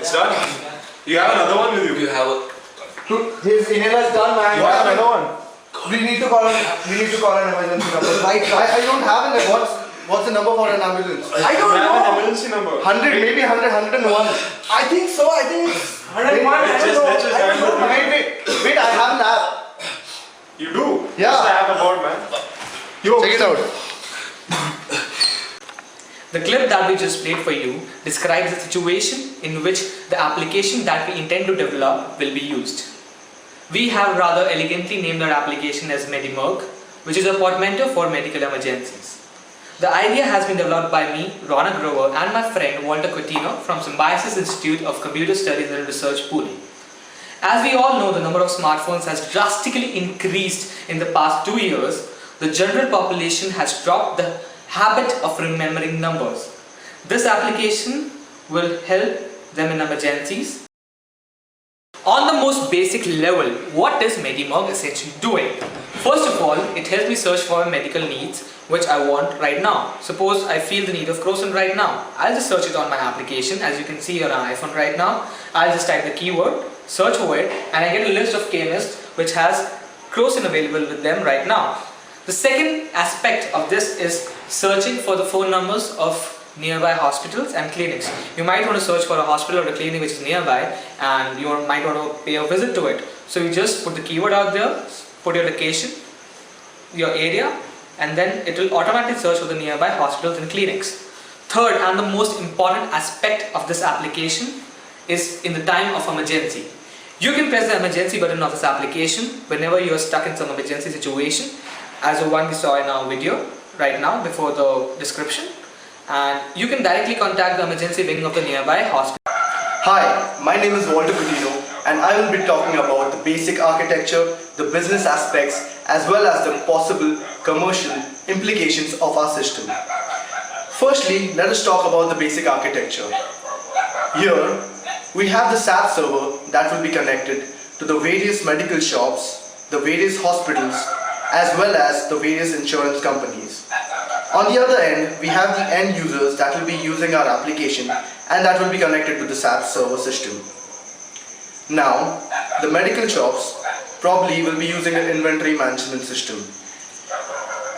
It's done. You have another one with you. You have a... His inhaler is done, man. You have another one. We need to call an emergency number. Right? I don't have it. What's the number for an ambulance? I don't know. An emergency number. 100, maybe 100, 101. I think so. I think it's 101. Wait, I have an app. You do? Yeah. Just I have a board, man. Check it out. The clip that we just played for you describes the situation in which the application that we intend to develop will be used. We have rather elegantly named our application as MediMerc, which is a portmanteau for medical emergencies. The idea has been developed by me, Ronak Grover, and my friend Walter Coutinho from Symbiosis Institute of Computer Studies and Research, Pune. As we all know, the number of smartphones has drastically increased in the past 2 years. The general population has dropped the habit of remembering numbers. This application will help them in emergencies. On the most basic level, what is MediMerc essentially doing? First of all, it helps me search for medical needs which I want right now. Suppose I feel the need of crocin right now. I'll just search it on my application. As you can see here on iPhone right now, I'll just type the keyword, search for it, and I get a list of chemists which has crocin available with them right now. The second aspect of this is searching for the phone numbers of nearby hospitals and clinics. You might want to search for a hospital or a clinic which is nearby, and you might want to pay a visit to it. So you just put the keyword out there, put your location, your area, and then it will automatically search for the nearby hospitals and clinics. Third, and the most important aspect of this application is in the time of emergency. You can press the emergency button of this application whenever you are stuck in some emergency situation, as the one we saw in our video right now before the description, and you can directly contact the emergency wing of the nearby hospital. Hi, my name is Walter Coutinho, and I will be talking about the basic architecture, the business aspects, as well as the possible commercial implications of our system. Firstly, let us talk about the basic architecture. Here, we have the SAP server that will be connected to the various medical shops, the various hospitals, as well as the various insurance companies. On the other end, we have the end users that will be using our application and that will be connected to the SAP server system. Now, the medical shops probably will be using an inventory management system,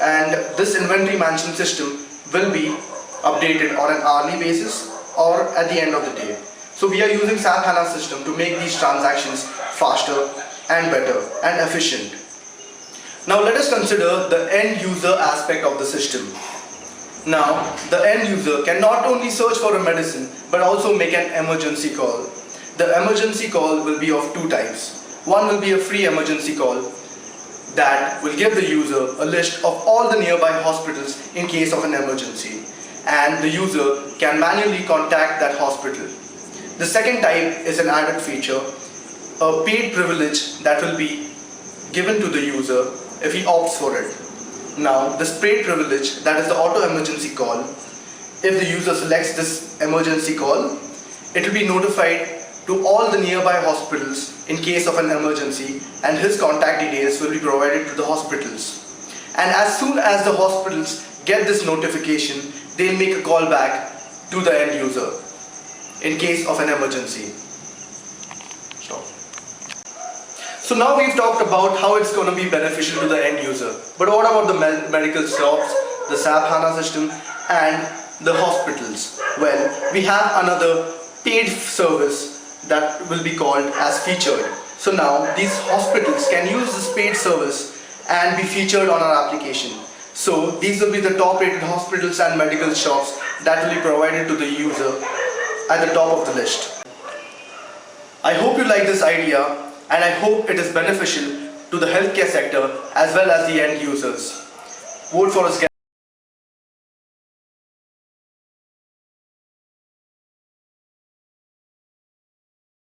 and this inventory management system will be updated on an hourly basis or at the end of the day. So we are using SAP HANA system to make these transactions faster and better and efficient. Now let us consider the end user aspect of the system. Now, the end user can not only search for a medicine but also make an emergency call. The emergency call will be of two types. One will be a free emergency call that will give the user a list of all the nearby hospitals in case of an emergency, and the user can manually contact that hospital. The second type is an added feature, a paid privilege that will be given to the user if he opts for it. Now, this paid privilege, that is the auto emergency call, if the user selects this emergency call, it will be notified to all the nearby hospitals in case of an emergency, and his contact details will be provided to the hospitals. And as soon as the hospitals get this notification, they'll make a call back to the end user in case of an emergency. So now we've talked about how it's going to be beneficial to the end user. But what about the medical shops, the SAP HANA system, and the hospitals? Well, we have another paid service that will be called as featured. So now these hospitals can use this paid service and be featured on our application. So these will be the top rated hospitals and medical shops that will be provided to the user at the top of the list. I hope you like this idea, and I hope it is beneficial to the healthcare sector as well as the end users. Vote for us, guys.